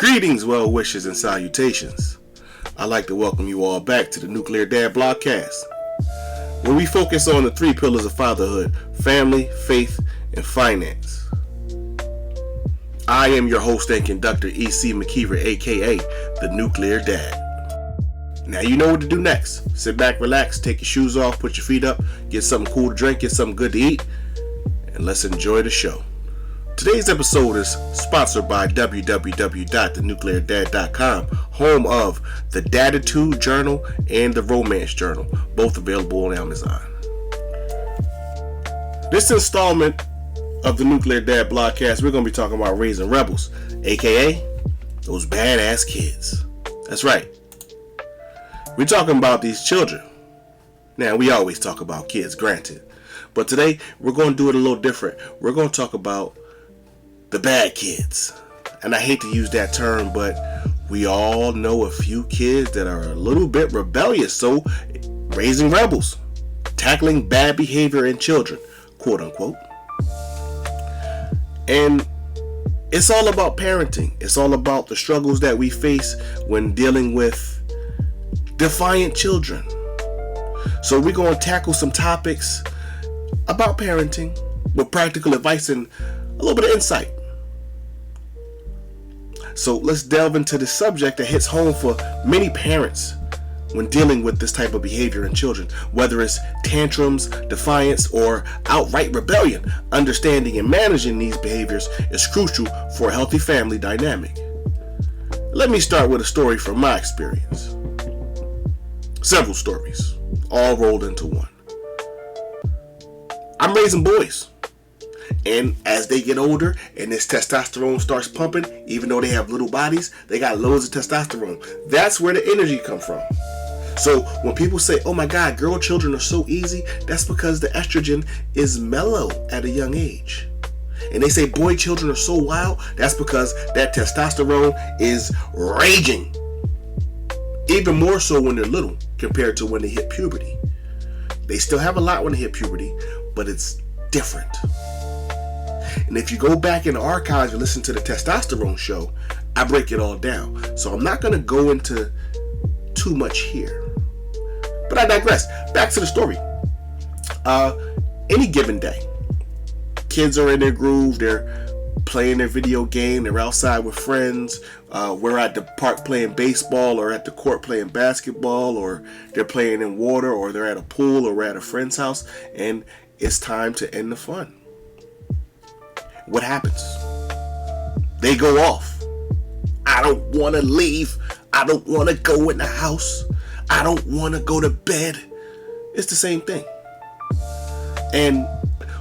Greetings, well wishes, and salutations. I'd like to welcome you all back to the NuclearDad Blogcast, where we focus on the three pillars of fatherhood: family, faith, and finance. I am your host and conductor, E.C. McKeever, aka the Nuclear Dad. Now you know what to do next. Sit back, relax, take your shoes off, put your feet up, get something cool to drink, get something good to eat, and let's enjoy the show. Today's episode is sponsored by www.thenucleardad.com, home of the Daditude Journal and the Romance Journal, both available on Amazon. This installment of the Nuclear Dad Blogcast, we're going to be talking about raising rebels, aka those badass kids. That's right. We're talking about these children. Now, we always talk about kids, granted, but today we're going to do it a little different. We're going to talk about the bad kids. And I hate to use that term, but we all know a few kids that are a little bit rebellious. So, raising rebels, tackling bad behavior in children, quote unquote. And it's all about parenting. It's all about the struggles that we face when dealing with defiant children. So we're going to tackle some topics about parenting with practical advice and a little bit of insight. So let's delve into the subject that hits home for many parents when dealing with this type of behavior in children. Whether it's tantrums, defiance, or outright rebellion, understanding and managing these behaviors is crucial for a healthy family dynamic. Let me start with a story from my experience. Several stories, all rolled into one. I'm raising boys. And as they get older and this testosterone starts pumping, even though they have little bodies, they got loads of testosterone. That's where the energy comes from. So when people say, oh my God, girl children are so easy, that's because the estrogen is mellow at a young age. And they say boy children are so wild, that's because that testosterone is raging. Even more so when they're little compared to when they hit puberty. They still have a lot when they hit puberty, but it's different. And if you go back in the archives and listen to the testosterone show, I break it all down. So I'm not going to go into too much here. But I digress. Back to the story. Any given day, kids are in their groove. They're playing their video game. They're outside with friends. We're at the park playing baseball, or at the court playing basketball, or they're playing in water, or they're at a pool, or we're at a friend's house. And it's time to end the fun. What happens? They go off. I don't want to leave. I don't want to go in the house. I don't want to go to bed. It's the same thing. And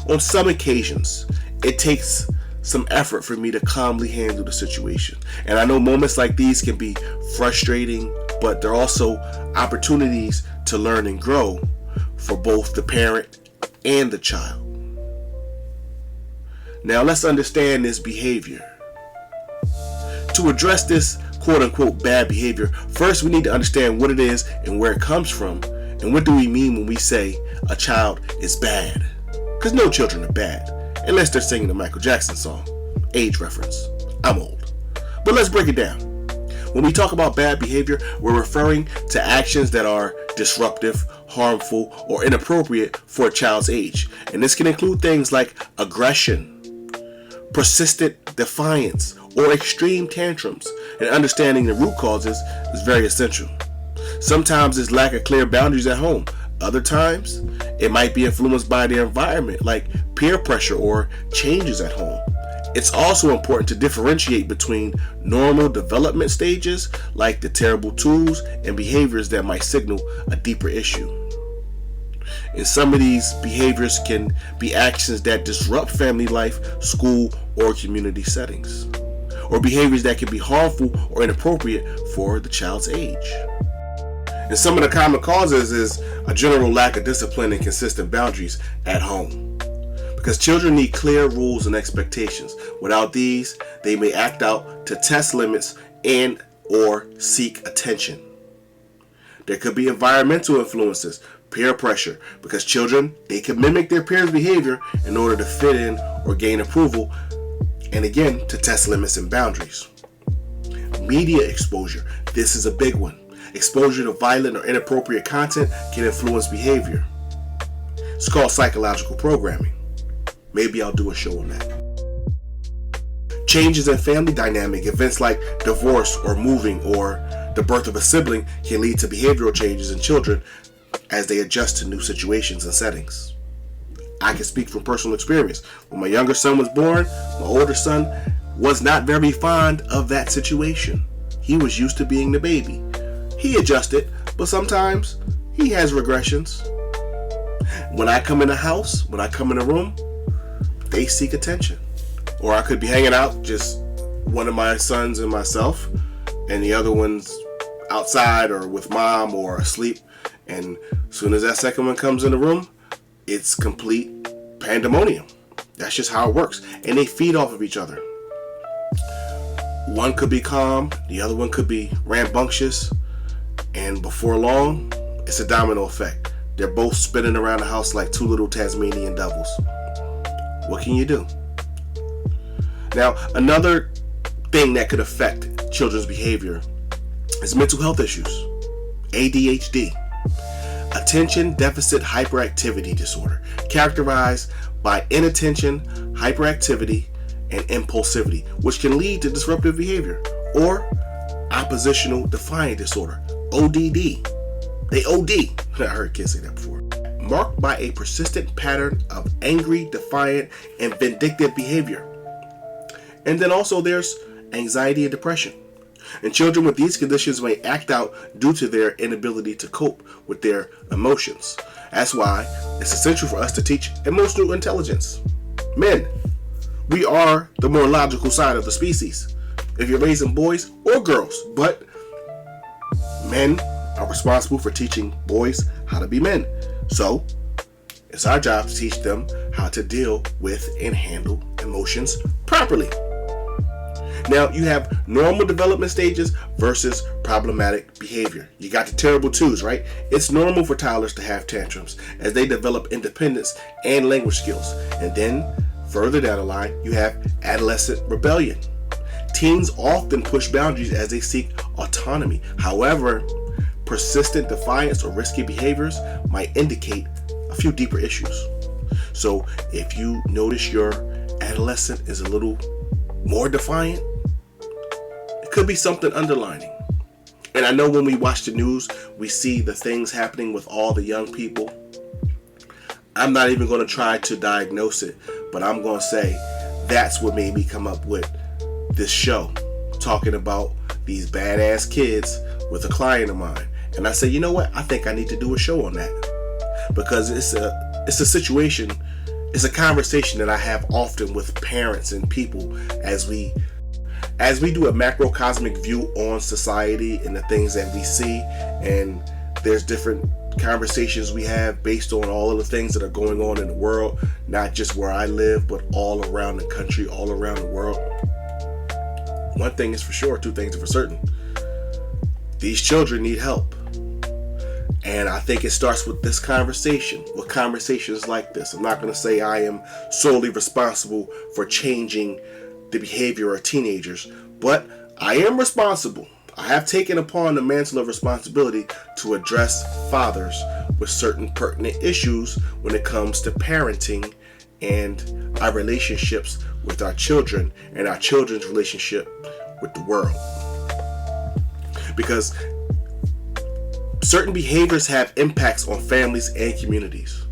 on some occasions, it takes some effort for me to calmly handle the situation. And I know moments like these can be frustrating, but they're also opportunities to learn and grow for both the parent and the child. Now let's understand this behavior. To address this quote-unquote bad behavior, first we need to understand what it is and where it comes from, and what do we mean when we say a child is bad. Because no children are bad, unless they're singing the Michael Jackson song. Age reference. I'm old. But let's break it down. When we talk about bad behavior, we're referring to actions that are disruptive, harmful, or inappropriate for a child's age. And this can include things like aggression, persistent defiance, or extreme tantrums. And understanding the root causes is very essential. Sometimes it's lack of clear boundaries at home. Other times, it might be influenced by the environment, like peer pressure or changes at home. It's also important to differentiate between normal development stages, like the terrible tools, and behaviors that might signal a deeper issue. And some of these behaviors can be actions that disrupt family life, school, or community settings, or behaviors that can be harmful or inappropriate for the child's age. And some of the common causes is a general lack of discipline and consistent boundaries at home. Because children need clear rules and expectations. Without these, they may act out to test limits and or seek attention. There could be environmental influences, peer pressure, because children, they can mimic their peers' behavior in order to fit in or gain approval, and again, to test limits and boundaries. Media exposure. This is a big one. Exposure to violent or inappropriate content can influence behavior. It's called psychological programming. Maybe I'll do a show on that. Changes in family dynamic, events like divorce or moving or the birth of a sibling can lead to behavioral changes in children as they adjust to new situations and settings. I can speak from personal experience. When my younger son was born, my older son was not very fond of that situation. He was used to being the baby. He adjusted, but sometimes he has regressions. When I come in the house, when I come in the room, they seek attention. Or I could be hanging out, just one of my sons and myself, and the other one's outside or with mom or asleep. And as soon as that second one comes in the room, it's complete pandemonium. That's just how it works. And they feed off of each other. One could be calm, the other one could be rambunctious, and before long, it's a domino effect. They're both spinning around the house like two little Tasmanian devils. What can you do? Now, another thing that could affect children's behavior is mental health issues. ADHD, attention deficit hyperactivity disorder, characterized by inattention, hyperactivity, and impulsivity, which can lead to disruptive behavior, or oppositional defiant disorder, ODD. They OD. I heard kids say that before. Marked by a persistent pattern of angry, defiant, and vindictive behavior. And then also there's anxiety and depression. And children with these conditions may act out due to their inability to cope with their emotions. That's why it's essential for us to teach emotional intelligence. Men, we are the more logical side of the species, if you're raising boys or girls. But men are responsible for teaching boys how to be men. So it's our job to teach them how to deal with and handle emotions properly. Now, you have normal development stages versus problematic behavior. You got the terrible twos, right? It's normal for toddlers to have tantrums as they develop independence and language skills. And then, further down the line, you have adolescent rebellion. Teens often push boundaries as they seek autonomy. However, persistent defiance or risky behaviors might indicate a few deeper issues. So, if you notice your adolescent is a little more defiant, could be something underlining. And I know when we watch the news, we see the things happening with all the young people. I'm not even going to try to diagnose it, but I'm going to say that's what made me come up with this show, talking about these badass kids with a client of mine. And I said, you know what? I think I need to do a show on that, because it's a situation, it's a conversation that I have often with parents and people as we do a macrocosmic view on society and the things that we see. And there's different conversations we have based on all of the things that are going on in the world, not just where I live, but all around the country, all around the world. One thing is for sure, two things are for certain. These children need help. And I think it starts with this conversation, with conversations like this. I'm not going to say I am solely responsible for changing the behavior of teenagers, but I am responsible. I have taken upon the mantle of responsibility to address fathers with certain pertinent issues when it comes to parenting and our relationships with our children and our children's relationship with the world. Because certain behaviors have impacts on families and communities.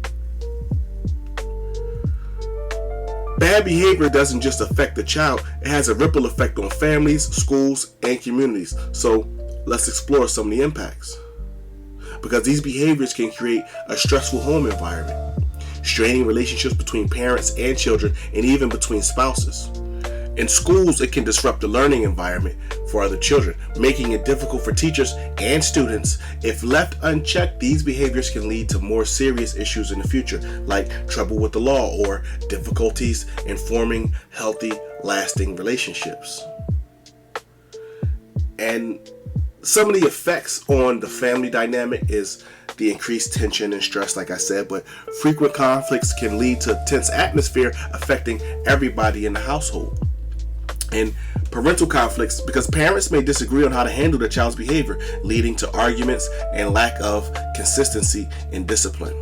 Bad behavior doesn't just affect the child, it has a ripple effect on families, schools, and communities. So let's explore some of the impacts. Because these behaviors can create a stressful home environment, straining relationships between parents and children, and even between spouses. In schools, it can disrupt the learning environment for other children, making it difficult for teachers and students. If left unchecked, these behaviors can lead to more serious issues in the future, like trouble with the law or difficulties in forming healthy, lasting relationships. And some of the effects on the family dynamic is the increased tension and stress, like I said, but frequent conflicts can lead to a tense atmosphere affecting everybody in the household. And Parental conflicts, because parents may disagree on how to handle their child's behavior, leading to arguments and lack of consistency in discipline.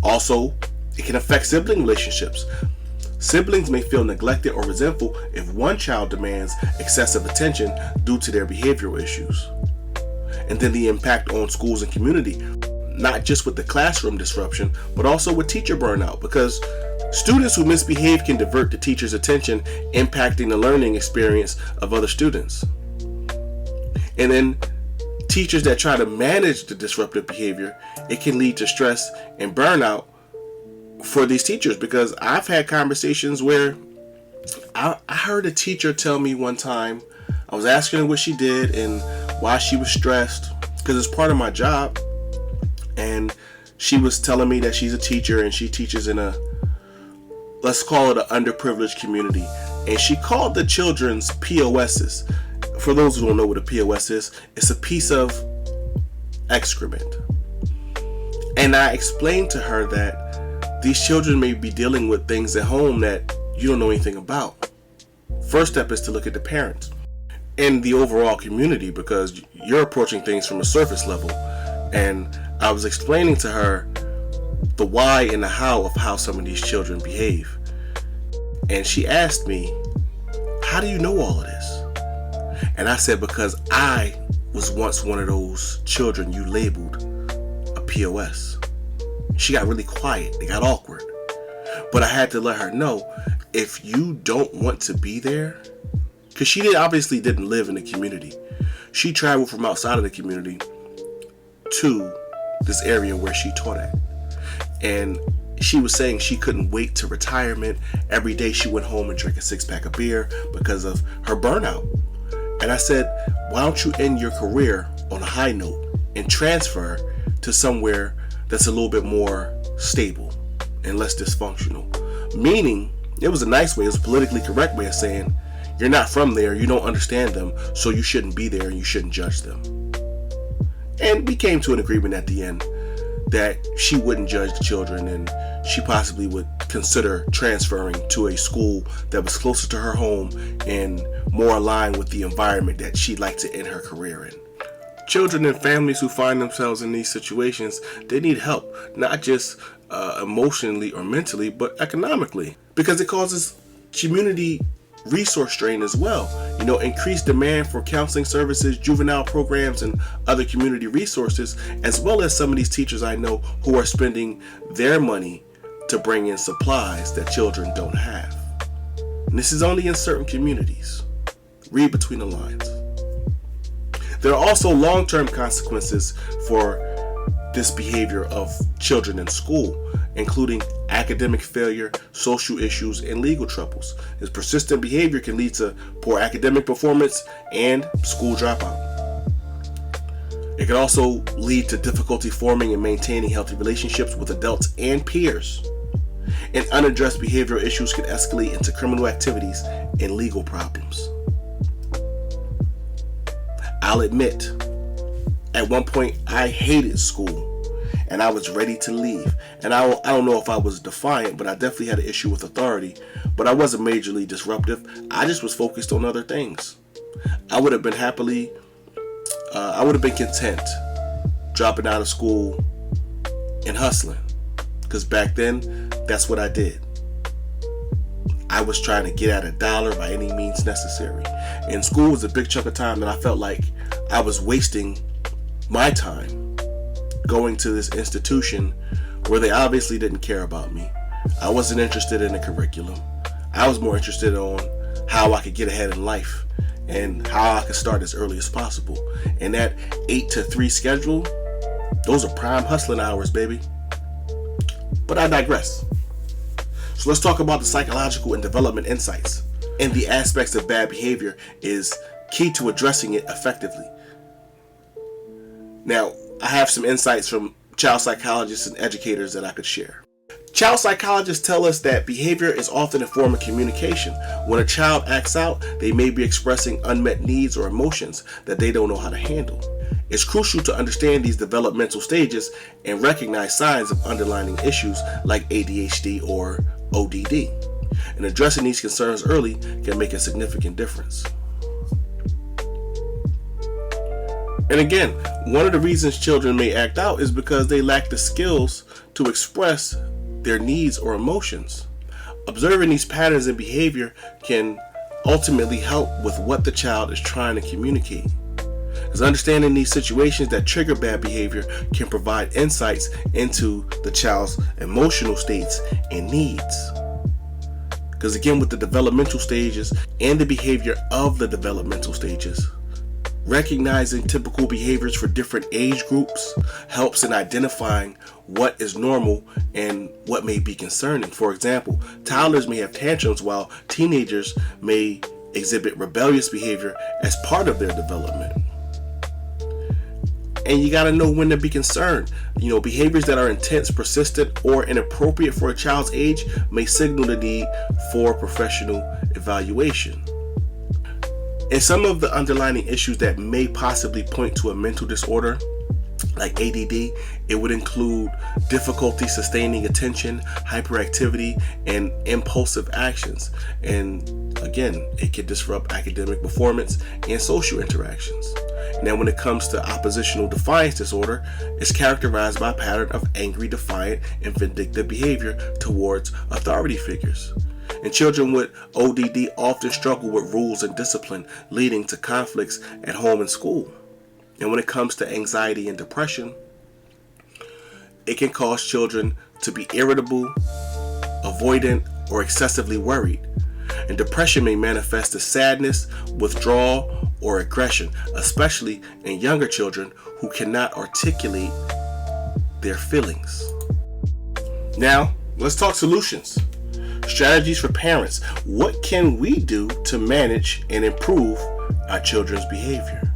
Also, it can affect sibling relationships. Siblings may feel neglected or resentful if one child demands excessive attention due to their behavioral issues. And then the impact on schools and community, not just with the classroom disruption, but also with teacher burnout, because students who misbehave can divert the teacher's attention, impacting the learning experience of other students. And then teachers that try to manage the disruptive behavior, it can lead to stress and burnout for these teachers, because I've had conversations where I heard a teacher tell me one time, I was asking her what she did and why she was stressed, because it's part of my job, and she was telling me that she's a teacher and she teaches in a, let's call it an underprivileged community, and she called the children's POSs. For those who don't know what a POS is, it's a piece of excrement. And I explained to her that these children may be dealing with things at home that you don't know anything about. First step is to look at the parents and the overall community, because you're approaching things from a surface level. And I was explaining to her the why and the how of how some of these children behave. And she asked me, how do you know all of this? And I said, because I was once one of those children you labeled a POS. She got really quiet. It got awkward. But I had to let her know, if you don't want to be there, because she obviously didn't live in the community. She traveled from outside of the community to this area where she taught at. And she was saying she couldn't wait to retirement. Every day she went home and drank a 6-pack of beer because of her burnout. And I said, why don't you end your career on a high note and transfer to somewhere that's a little bit more stable and less dysfunctional? Meaning, it was a nice way, it was a politically correct way of saying, you're not from there, you don't understand them, so you shouldn't be there and you shouldn't judge them. And we came to an agreement at the end that she wouldn't judge the children, and she possibly would consider transferring to a school that was closer to her home and more aligned with the environment that she'd like to end her career in. Children and families who find themselves in these situations, they need help, not just emotionally or mentally, but economically, because it causes community resource strain as well. Increased demand for counseling services, juvenile programs, and other community resources, as well as some of these teachers I know who are spending their money to bring in supplies that children don't have. And this is only in certain communities. Read between the lines. There are also long-term consequences for this behavior of children in school, including academic failure, social issues, and legal troubles. This persistent behavior can lead to poor academic performance and school dropout. It can also lead to difficulty forming and maintaining healthy relationships with adults and peers. And unaddressed behavioral issues can escalate into criminal activities and legal problems. I'll admit, at one point I hated school and I was ready to leave. And I don't know if I was defiant, but I definitely had an issue with authority. But I wasn't majorly disruptive. I just was focused on other things. I would have been content dropping out of school and hustling. Because back then, that's what I did. I was trying to get at a dollar by any means necessary. And school was a big chunk of time that I felt like I was wasting my time going to this institution where they obviously didn't care about me. I wasn't interested in the curriculum. I was more interested on how I could get ahead in life and how I could start as early as possible. And that 8 to 3 schedule, those are prime hustling hours, baby. But I digress. So let's talk about the psychological and development insights. And the aspects of bad behavior is key to addressing it effectively. Now, I have some insights from child psychologists and educators that I could share. Child psychologists tell us that behavior is often a form of communication. When a child acts out, they may be expressing unmet needs or emotions that they don't know how to handle. It's crucial to understand these developmental stages and recognize signs of underlying issues like ADHD or ODD. And addressing these concerns early can make a significant difference. And again, one of the reasons children may act out is because they lack the skills to express their needs or emotions. Observing these patterns in behavior can ultimately help with what the child is trying to communicate. Because understanding these situations that trigger bad behavior can provide insights into the child's emotional states and needs. Because again, with the developmental stages and the behavior of the developmental stages, recognizing typical behaviors for different age groups helps in identifying what is normal and what may be concerning. For example, toddlers may have tantrums while teenagers may exhibit rebellious behavior as part of their development. And you got to know when to be concerned. Behaviors that are intense, persistent, or inappropriate for a child's age may signal the need for professional evaluation. And some of the underlying issues that may possibly point to a mental disorder, like ADD, it would include difficulty sustaining attention, hyperactivity, and impulsive actions. And again, it can disrupt academic performance and social interactions. Now, when it comes to oppositional defiance disorder, it's characterized by a pattern of angry, defiant, and vindictive behavior towards authority figures. And children with ODD often struggle with rules and discipline, leading to conflicts at home and school. And when it comes to anxiety and depression, it can cause children to be irritable, avoidant, or excessively worried. And depression may manifest as sadness, withdrawal, or aggression, especially in younger children who cannot articulate their feelings. Now, let's talk solutions. Strategies for parents. What can we do to manage and improve our children's behavior?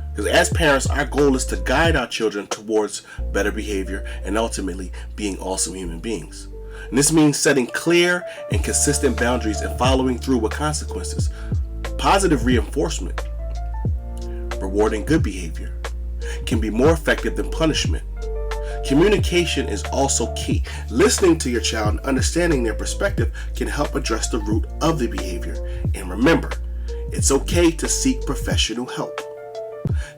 Because as parents, our goal is to guide our children towards better behavior and ultimately being awesome human beings. And this means setting clear and consistent boundaries and following through with consequences. Positive reinforcement, rewarding good behavior, can be more effective than punishment. Communication is also key. Listening to your child and understanding their perspective can help address the root of the behavior. And remember, it's okay to seek professional help.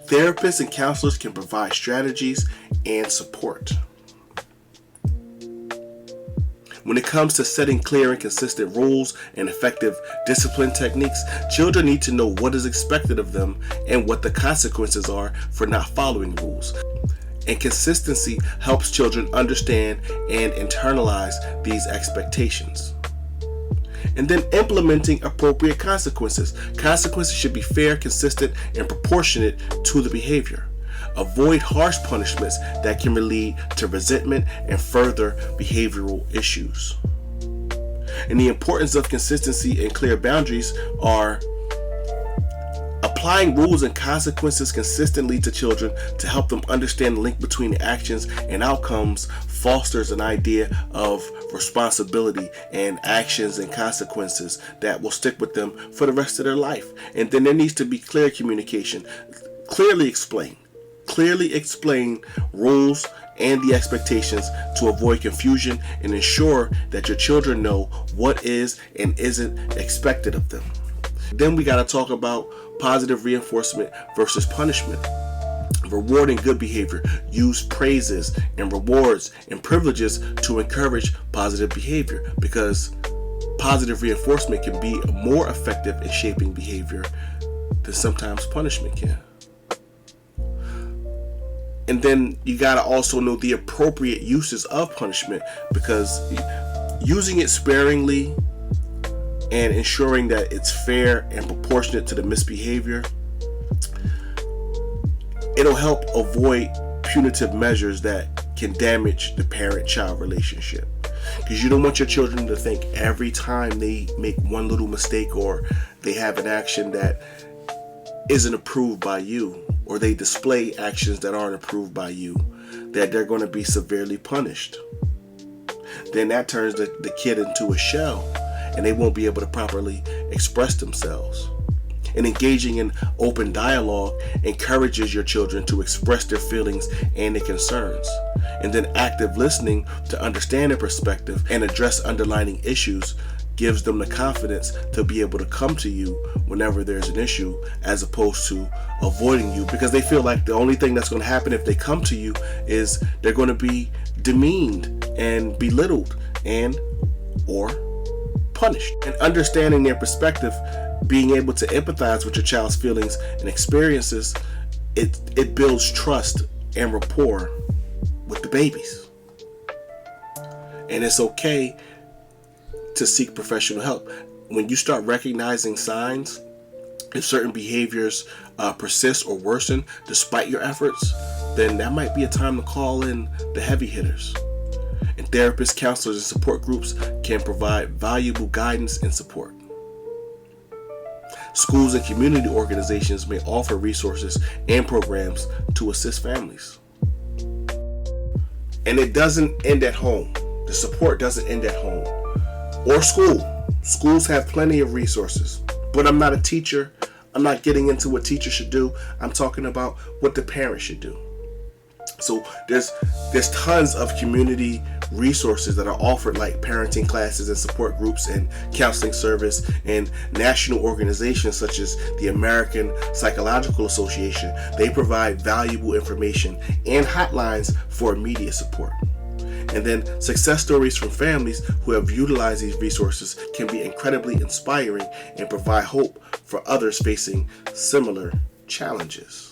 Therapists and counselors can provide strategies and support. When it comes to setting clear and consistent rules and effective discipline techniques, children need to know what is expected of them and what the consequences are for not following rules. And consistency helps children understand and internalize these expectations. And then implementing appropriate consequences. Consequences should be fair, consistent, and proportionate to the behavior. Avoid harsh punishments that can lead to resentment and further behavioral issues. And the importance of consistency and clear boundaries are applying rules and consequences consistently to children to help them understand the link between actions and outcomes fosters an idea of responsibility and actions and consequences that will stick with them for the rest of their life. And then there needs to be clear communication. Clearly explain rules and the expectations to avoid confusion and ensure that your children know what is and isn't expected of them. Then we got to talk about positive reinforcement versus punishment. Rewarding good behavior. Use praises and rewards and privileges to encourage positive behavior, because positive reinforcement can be more effective in shaping behavior than sometimes punishment can. And then you got to also know the appropriate uses of punishment, because using it sparingly and ensuring that it's fair and proportionate to the misbehavior, it'll help avoid punitive measures that can damage the parent-child relationship. Because you don't want your children to think every time they make one little mistake or they have an action that isn't approved by you, or they display actions that aren't approved by you, that they're going to be severely punished. Then that turns the kid into a shell, and they won't be able to properly express themselves. And engaging in open dialogue encourages your children to express their feelings and their concerns. And then active listening to understand their perspective and address underlying issues gives them the confidence to be able to come to you whenever there's an issue, as opposed to avoiding you, because they feel like the only thing that's going to happen if they come to you is they're going to be demeaned and belittled and or punished. And understanding their perspective, being able to empathize with your child's feelings and experiences, it builds trust and rapport with the babies. And it's okay to seek professional help. When you start recognizing signs, if certain behaviors persist or worsen despite your efforts, then that might be a time to call in the heavy hitters. And therapists, counselors, and support groups can provide valuable guidance and support. Schools and community organizations may offer resources and programs to assist families. And it doesn't end at home. The support doesn't end at home or school. Schools have plenty of resources, but I'm not a teacher. I'm not getting into what teachers should do. I'm talking about what the parents should do. So there's tons of community resources that are offered, like parenting classes and support groups and counseling service, and national organizations such as the American Psychological Association. They provide valuable information and hotlines for immediate support. And then success stories from families who have utilized these resources can be incredibly inspiring and provide hope for others facing similar challenges.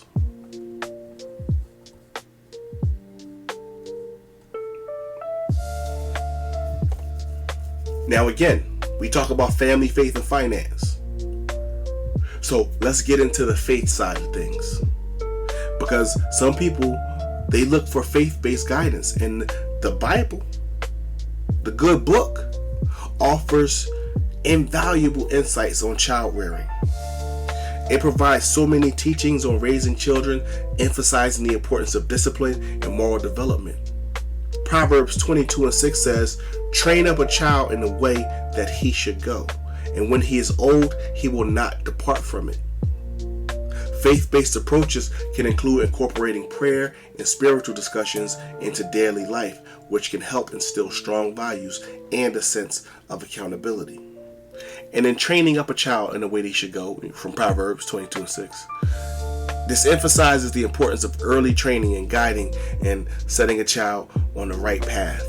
Now again, we talk about family, faith, and finance. So let's get into the faith side of things. Because some people, they look for faith-based guidance, and the Bible, the good book, offers invaluable insights on child rearing. It provides so many teachings on raising children, emphasizing the importance of discipline and moral development. Proverbs 22:6 says, "Train up a child in the way that he should go, and when he is old, he will not depart from it." Faith-based approaches can include incorporating prayer and spiritual discussions into daily life, which can help instill strong values and a sense of accountability. And in training up a child in the way they should go, from Proverbs 22:6. This emphasizes the importance of early training and guiding and setting a child on the right path.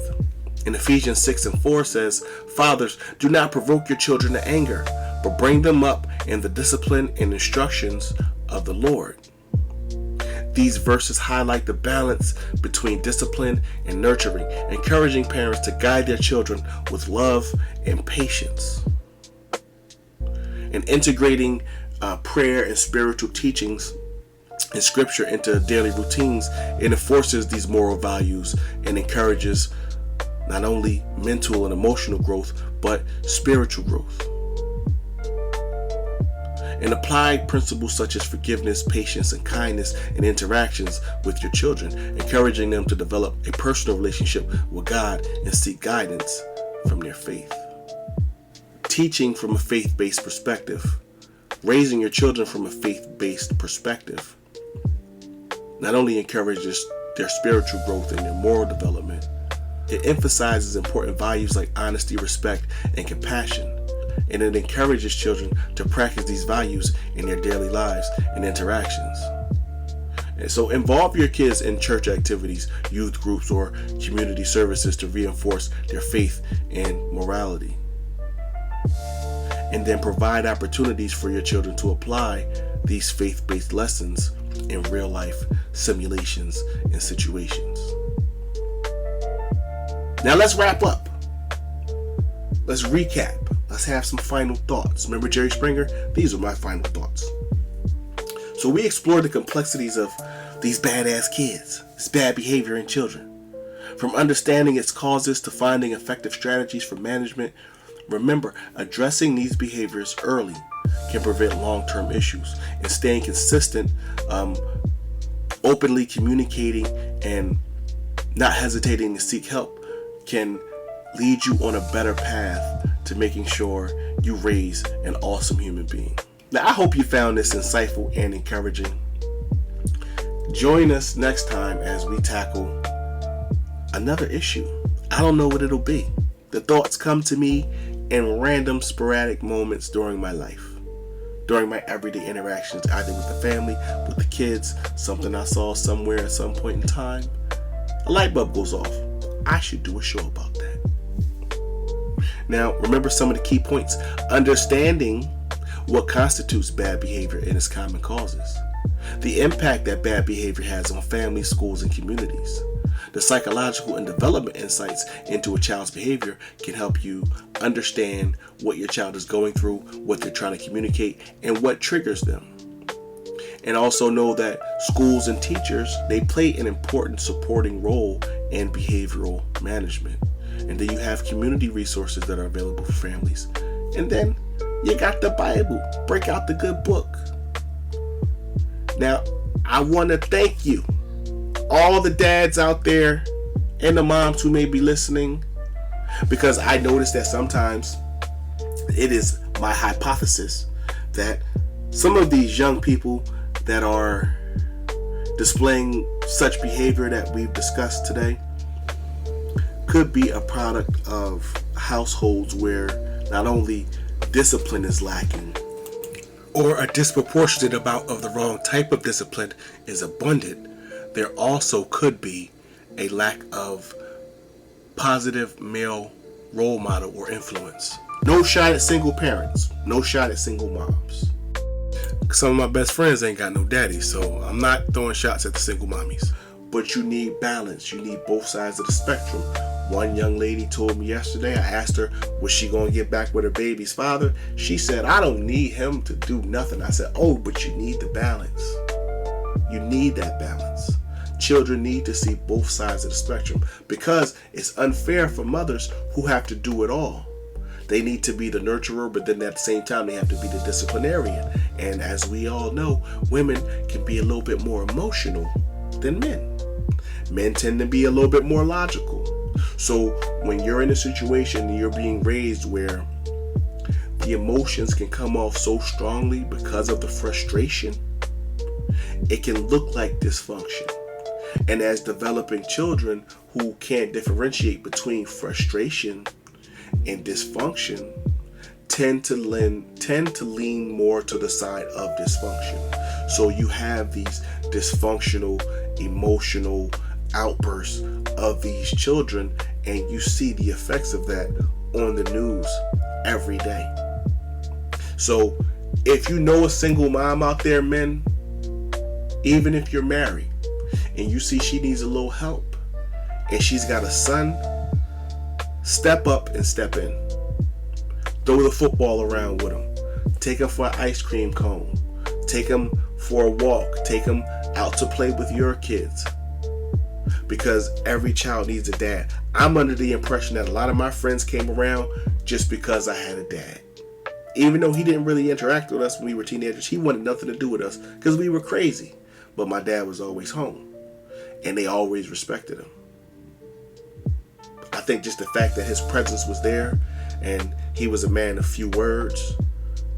In Ephesians 6:4 says, "Fathers, do not provoke your children to anger, but bring them up in the discipline and instructions of the Lord." These verses highlight the balance between discipline and nurturing, encouraging parents to guide their children with love and patience. And integrating prayer and spiritual teachings and scripture into daily routines, it enforces these moral values and encourages not only mental and emotional growth, but spiritual growth. And apply principles such as forgiveness, patience, and kindness in interactions with your children, encouraging them to develop a personal relationship with God and seek guidance from their faith. Teaching from a faith-based perspective, raising your children from a faith-based perspective, not only encourages their spiritual growth and their moral development, it emphasizes important values like honesty, respect, and compassion. And it encourages children to practice these values in their daily lives and interactions. And so involve your kids in church activities, youth groups, or community services to reinforce their faith and morality. And then provide opportunities for your children to apply these faith-based lessons in real life simulations and situations. Now let's wrap up. Let's recap. Let's have some final thoughts. Remember Jerry Springer? These are my final thoughts. So we explored the complexities of these badass kids, this bad behavior in children. From understanding its causes to finding effective strategies for management. Remember, addressing these behaviors early can prevent long-term issues, and staying consistent, openly communicating, and not hesitating to seek help can lead you on a better path to making sure you raise an awesome human being. Now, I hope you found this insightful and encouraging. Join us next time as we tackle another issue. I don't know what it'll be. The thoughts come to me in random sporadic moments during my life, during my everyday interactions, either with the family, with the kids, something I saw somewhere at some point in time, a light bulb goes off. I should do a show about that. Now, remember some of the key points. Understanding what constitutes bad behavior and its common causes. The impact that bad behavior has on families, schools, and communities. The psychological and development insights into a child's behavior can help you understand what your child is going through, what they're trying to communicate, and what triggers them. And also know that schools and teachers, they play an important supporting role in behavioral management. And then you have community resources that are available for families. And then you got the Bible. Break out the good book. Now, I want to thank you, all the dads out there and the moms who may be listening, because I noticed that sometimes it is my hypothesis that some of these young people that are displaying such behavior that we've discussed today could be a product of households where not only discipline is lacking, or a disproportionate amount of the wrong type of discipline is abundant, there also could be a lack of positive male role model or influence. No shot at single parents. No shot at single moms. Some of my best friends ain't got no daddy, so I'm not throwing shots at the single mommies. But you need balance. You need both sides of the spectrum. One young lady told me yesterday, I asked her, was she going to get back with her baby's father? She said, I don't need him to do nothing. I said, oh, but you need the balance. You need that balance. Children need to see both sides of the spectrum, because it's unfair for mothers who have to do it all. They need to be the nurturer, but then at the same time, they have to be the disciplinarian. And as we all know, women can be a little bit more emotional than men. Men tend to be a little bit more logical. So when you're in a situation and you're being raised where the emotions can come off so strongly because of the frustration, it can look like dysfunction. And as developing children who can't differentiate between frustration and dysfunction tend to lean more to the side of dysfunction. So you have these dysfunctional, emotional outbursts of these children, and you see the effects of that on the news every day. So if you know a single mom out there, men, even if you're married and you see she needs a little help and she's got a son, step up and step in. Throw the football around with him. Take him for an ice cream cone. Take him for a walk. Take him out to play with your kids. Because every child needs a dad. I'm under the impression that a lot of my friends came around just because I had a dad. Even though he didn't really interact with us when we were teenagers, he wanted nothing to do with us because we were crazy. But my dad was always home, and they always respected him. I think just the fact that his presence was there and he was a man of few words,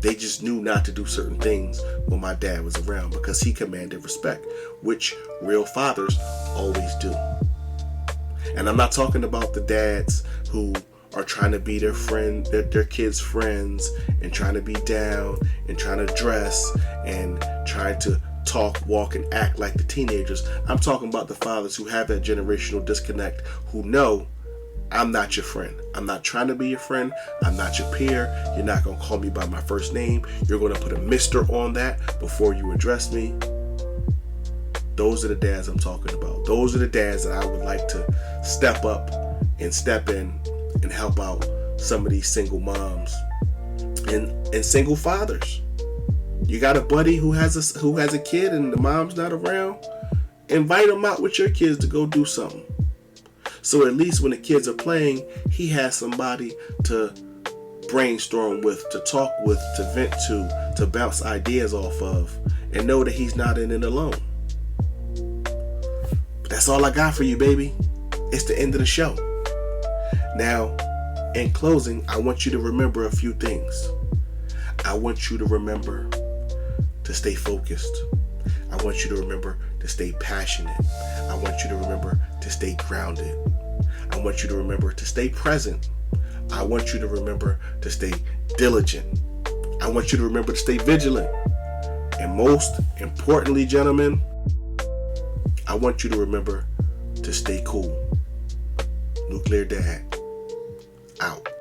they just knew not to do certain things when my dad was around because he commanded respect, which real fathers always do. And I'm not talking about the dads who are trying to be their kids' friends, and trying to be down and trying to dress and trying to talk, walk, and act like the teenagers. I'm talking about the fathers who have that generational disconnect, who know, I'm not your friend. I'm not trying to be your friend. I'm not your peer. You're not going to call me by my first name. You're going to put a Mr. on that before you address me. Those are the dads I'm talking about. Those are the dads that I would like to step up and step in and help out some of these single moms and single fathers. You got a buddy who has a kid and the mom's not around? Invite him out with your kids to go do something. So at least when the kids are playing, he has somebody to brainstorm with, to talk with, to vent to bounce ideas off of, and know that he's not in it alone. But that's all I got for you, baby. It's the end of the show. Now, in closing, I want you to remember a few things. I want you to remember to stay focused. I want you to remember to stay passionate. I want you to remember to stay grounded. I want you to remember to stay present. I want you to remember to stay diligent. I want you to remember to stay vigilant. And most importantly, gentlemen, I want you to remember to stay cool. Nuclear Dad, out.